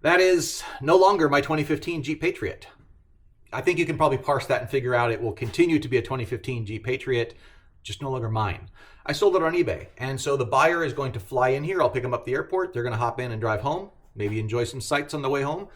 That is no longer my 2015 Jeep Patriot. I think you can probably parse that and figure out it will continue to be a 2015 Jeep Patriot, just no longer mine. I sold it on eBay, and so the buyer is going to fly in here. I'll pick them up at the airport. They're going to hop in and drive home, maybe enjoy some sights on the way home.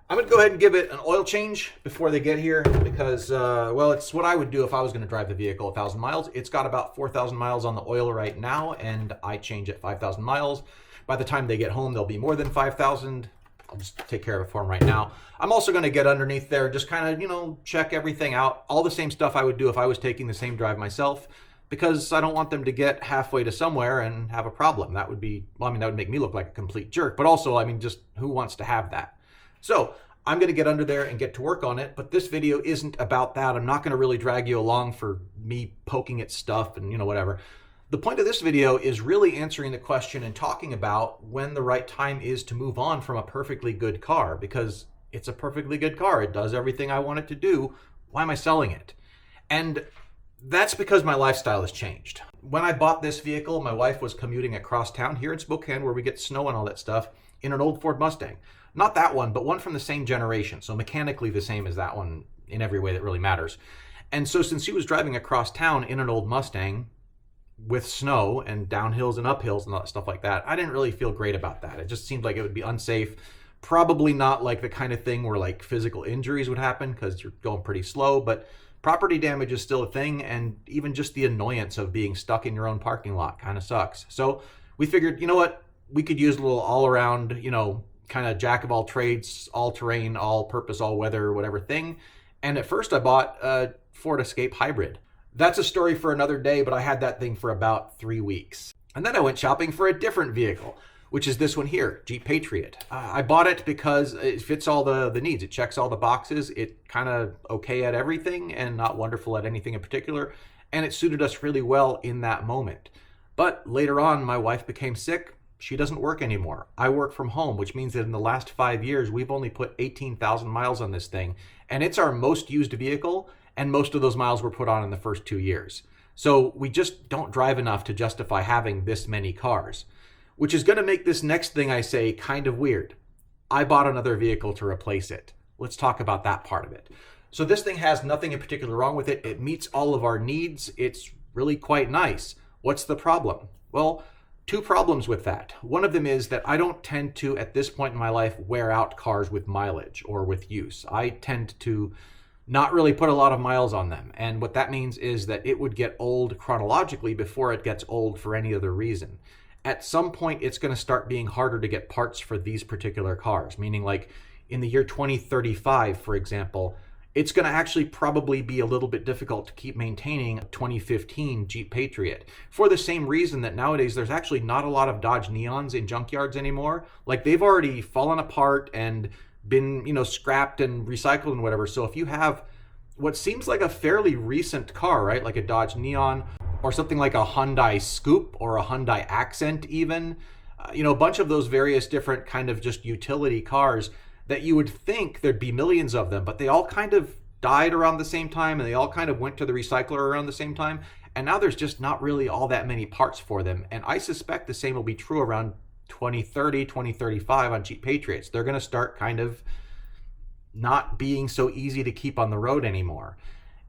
I'm going to go ahead and give it an oil change before they get here because, well, it's what I would do if I was going to drive the vehicle 1,000 miles. It's got about 4,000 miles on the oil right now, and I change at 5,000 miles. By the time they get home, they'll be more than 5,000. I'll just take care of it for them right now. I'm also going to get underneath there, just kind of, check everything out. All the same stuff I would do if I was taking the same drive myself, because I don't want them to get halfway to somewhere and have a problem. That would be, well, that would make me look like a complete jerk. But also, just who wants to have that? So I'm going to get under there and get to work on it. But this video isn't about that. I'm not going to really drag you along for me poking at stuff and, whatever. The point of this video is really answering the question and talking about when the right time is to move on from a perfectly good car, because it's a perfectly good car. It does everything I want it to do. Why am I selling it? And that's because my lifestyle has changed. When I bought this vehicle, my wife was commuting across town here in Spokane, where we get snow and all that stuff, in an old Ford Mustang. Not that one, but one from the same generation. So mechanically the same as that one in every way that really matters. And so since she was driving across town in an old Mustang, with snow and downhills and uphills and stuff like that, I didn't really feel great about that. It just seemed like it would be unsafe. Probably not like the kind of thing where like physical injuries would happen because you're going pretty slow, but property damage is still a thing, and even just the annoyance of being stuck in your own parking lot kind of sucks. So we figured, you know what, we could use a little all-around, kind of jack of all trades, all-terrain, all-purpose, all-weather, whatever thing. And at first I bought a Ford Escape Hybrid. That's a story for another day, but I had that thing for about 3 weeks. And then I went shopping for a different vehicle, which is this one here, Jeep Patriot. I bought it because it fits all the needs. It checks all the boxes. It kind of okay at everything and not wonderful at anything in particular. And it suited us really well in that moment. But later on, my wife became sick. She doesn't work anymore. I work from home, which means that in the last 5 years, we've only put 18,000 miles on this thing. And it's our most used vehicle. And most of those miles were put on in the first 2 years. So we just don't drive enough to justify having this many cars, which is going to make this next thing I say kind of weird. I bought another vehicle to replace it. Let's talk about that part of it. So this thing has nothing in particular wrong with it. It meets all of our needs. It's really quite nice. What's the problem? Well, two problems with that. One of them is that I don't tend to, at this point in my life, wear out cars with mileage or with use. I tend to not really put a lot of miles on them. And what that means is that it would get old chronologically before it gets old for any other reason. At some point, it's going to start being harder to get parts for these particular cars, meaning like in the year 2035, for example, it's going to actually probably be a little bit difficult to keep maintaining a 2015 Jeep Patriot, for the same reason that nowadays there's actually not a lot of Dodge Neons in junkyards anymore. Like, they've already fallen apart and been, scrapped and recycled and whatever. So if you have what seems like a fairly recent car, right, like a Dodge Neon or something like a Hyundai Scoop or a Hyundai Accent even, a bunch of those various different kind of just utility cars that you would think there'd be millions of them, but they all kind of died around the same time and they all kind of went to the recycler around the same time. And now there's just not really all that many parts for them. And I suspect the same will be true around 2030, 2035 on Jeep Patriots. They're going to start kind of not being so easy to keep on the road anymore.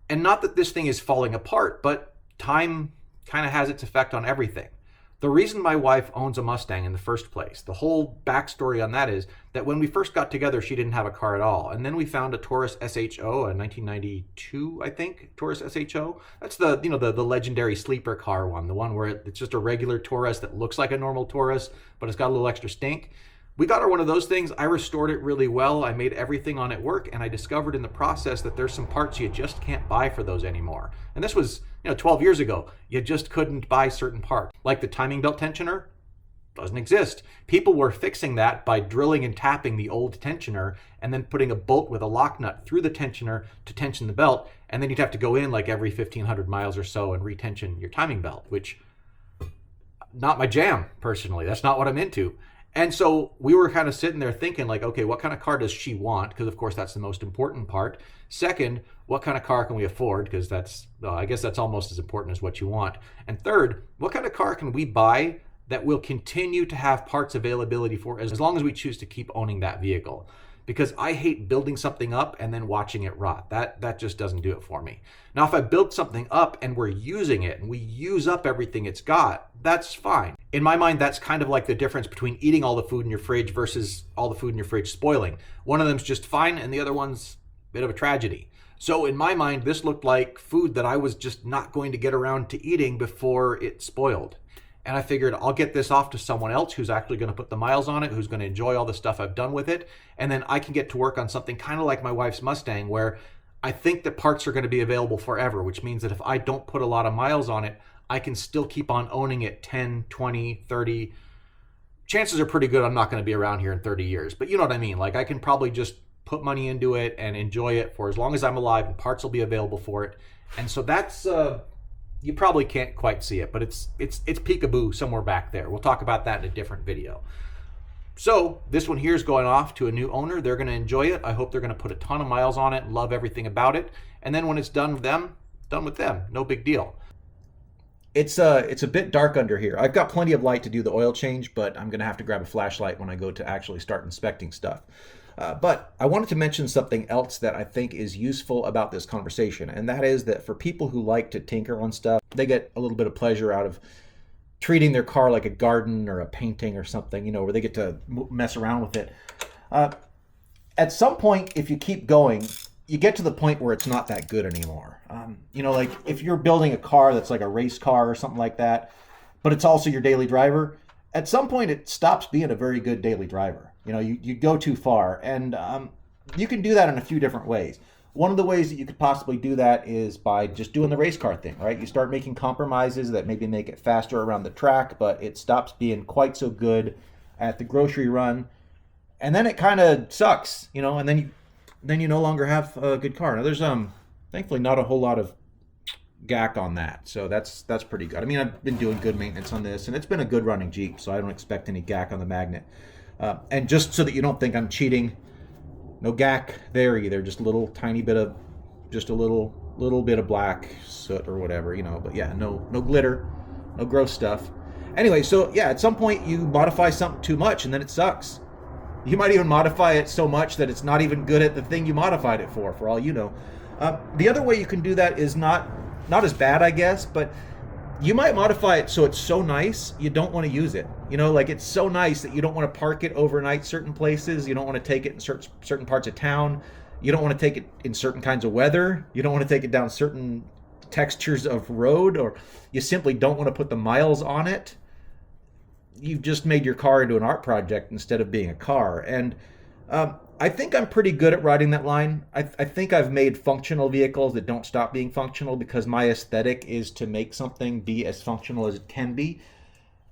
And not that this thing is falling apart, but time kind of has its effect on everything. The reason my wife owns a Mustang in the first place, the whole backstory on that is that when we first got together, she didn't have a car at all. And then we found a Taurus SHO, a 1992, I think, Taurus SHO. That's the legendary sleeper car one, the one where it's just a regular Taurus that looks like a normal Taurus, but it's got a little extra stink. We got her one of those things. I restored it really well. I made everything on it work, and I discovered in the process that there's some parts you just can't buy for those anymore. And this was, 12 years ago. You just couldn't buy certain parts. Like the timing belt tensioner, doesn't exist. People were fixing that by drilling and tapping the old tensioner and then putting a bolt with a lock nut through the tensioner to tension the belt, and then you'd have to go in like every 1,500 miles or so and retension your timing belt, which, not my jam, personally. That's not what I'm into. And so we were kind of sitting there thinking like, okay, what kind of car does she want? Because of course that's the most important part. Second, what kind of car can we afford? Because I guess that's almost as important as what you want. And third, what kind of car can we buy that we'll continue to have parts availability for as long as we choose to keep owning that vehicle. Because I hate building something up and then watching it rot. That just doesn't do it for me. Now, if I build something up and we're using it and we use up everything it's got, that's fine. In my mind, that's kind of like the difference between eating all the food in your fridge versus all the food in your fridge spoiling. One of them's just fine and the other one's a bit of a tragedy. So in my mind, this looked like food that I was just not going to get around to eating before it spoiled. And I figured I'll get this off to someone else who's actually going to put the miles on it, who's going to enjoy all the stuff I've done with it. And then I can get to work on something kind of like my wife's Mustang, where I think that parts are going to be available forever, which means that if I don't put a lot of miles on it, I can still keep on owning it 10, 20, 30. Chances are pretty good I'm not going to be around here in 30 years. But you know what I mean? Like, I can probably just put money into it and enjoy it for as long as I'm alive, and parts will be available for it. And so that's... you probably can't quite see it, but it's peekaboo somewhere back there. We'll talk about that in a different video. So this one here is going off to a new owner. They're going to enjoy it. I hope they're going to put a ton of miles on it and love everything about it. And then when it's done with them, done with them. No big deal. It's a bit dark under here. I've got plenty of light to do the oil change, but I'm going to have to grab a flashlight when I go to actually start inspecting stuff. But I wanted to mention something else that I think is useful about this conversation, and that is that for people who like to tinker on stuff, they get a little bit of pleasure out of treating their car like a garden or a painting or something, you know, where they get to mess around with it. At some point, if you keep going, you get to the point where it's not that good anymore. You know, like if you're building a car that's like a race car or something like that, but it's also your daily driver, at some point it stops being a very good daily driver. You know, you go too far, and you can do that in a few different ways. One of the ways that you could possibly do that is by just doing the race car thing, right? You start making compromises that maybe make it faster around the track, but it stops being quite so good at the grocery run, and then it kind of sucks, you know, and then you no longer have a good car. Now, there's thankfully not a whole lot of gack on that, so that's pretty good. I mean, I've been doing good maintenance on this, and it's been a good running Jeep, so I don't expect any gack on the magnet. And just so that you don't think I'm cheating, no gack there either. Just a little tiny bit of, just a little bit of black soot or whatever, you know. But yeah, no glitter, no gross stuff. Anyway, so yeah, at some point you modify something too much and then it sucks. You might even modify it so much that it's not even good at the thing you modified it for all you know. The other way you can do that is not as bad, I guess, but you might modify it so it's so nice you don't want to use it. You know, like it's so nice that you don't want to park it overnight certain places. You don't want to take it in certain parts of town. You don't want to take it in certain kinds of weather. You don't want to take it down certain textures of road, or you simply don't want to put the miles on it. You've just made your car into an art project instead of being a car. And I think I'm pretty good at riding that line. I think I've made functional vehicles that don't stop being functional because my aesthetic is to make something be as functional as it can be.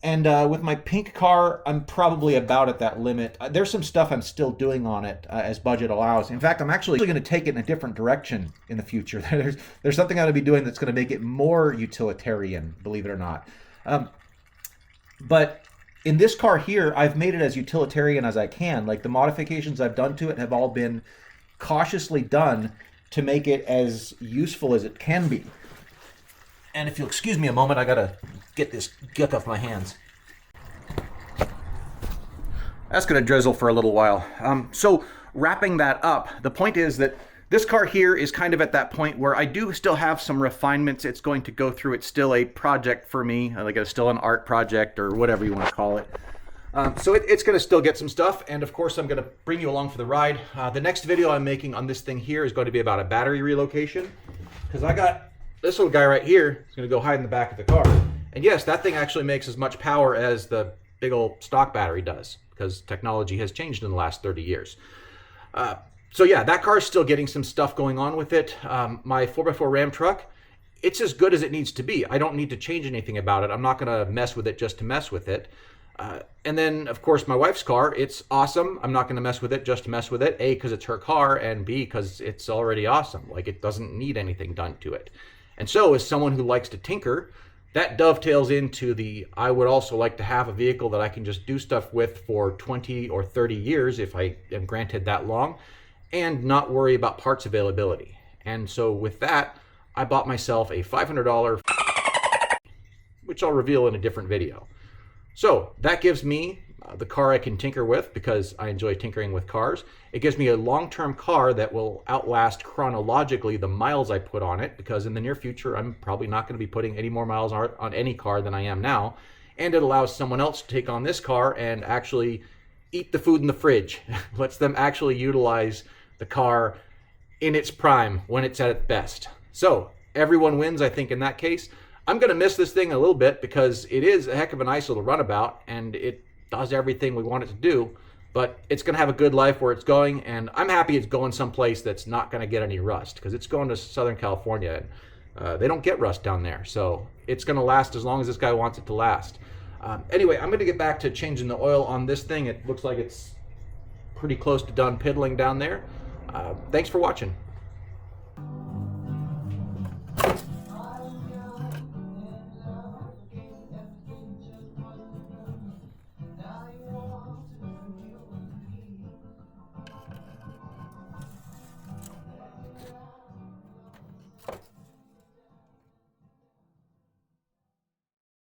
And with my pink car, I'm probably about at that limit. There's some stuff I'm still doing on it as budget allows. In fact, I'm actually going to take it in a different direction in the future. There's something I'm going to be doing that's going to make it more utilitarian, believe it or not. But in this car here, I've made it as utilitarian as I can. Like the modifications I've done to it have all been cautiously done to make it as useful as it can be. And if you'll excuse me a moment, I gotta get this gunk off my hands. That's gonna drizzle for a little while. So wrapping that up, the point is that this car here is kind of at that point where I do still have some refinements it's going to go through. It's still a project for me, like it's still an art project or whatever you want to call it. So it's going to still get some stuff, and of course I'm going to bring you along for the ride. The next video I'm making on this thing here is going to be about a battery relocation, because I got this little guy right here. It's going to go hide in the back of the car. And yes, that thing actually makes as much power as the big old stock battery does, because technology has changed in the last 30 years. So yeah, that car is still getting some stuff going on with it. My 4x4 Ram truck, it's as good as it needs to be. I don't need to change anything about it. I'm not going to mess with it just to mess with it. And then, of course, my wife's car, it's awesome. I'm not going to mess with it just to mess with it. A, because it's her car, and B, because it's already awesome. Like, it doesn't need anything done to it. And so, as someone who likes to tinker, that dovetails into the, I would also like to have a vehicle that I can just do stuff with for 20 or 30 years, if I am granted that long, and not worry about parts availability. And so with that, I bought myself a $500, which I'll reveal in a different video. So that gives me the car I can tinker with, because I enjoy tinkering with cars. It gives me a long-term car that will outlast chronologically the miles I put on it, because in the near future I'm probably not going to be putting any more miles on any car than I am now. And it allows someone else to take on this car and actually eat the food in the fridge. Lets them actually utilize the car in its prime, when it's at its best. So everyone wins, I think, in that case. I'm going to miss this thing a little bit, because it is a heck of a nice little runabout and it does everything we want it to do, but it's going to have a good life where it's going, and I'm happy it's going someplace that's not going to get any rust, because it's going to Southern California and they don't get rust down there, so it's going to last as long as this guy wants it to last. Anyway, I'm going to get back to changing the oil on this thing. It looks like it's pretty close to done piddling down there. Thanks for watching.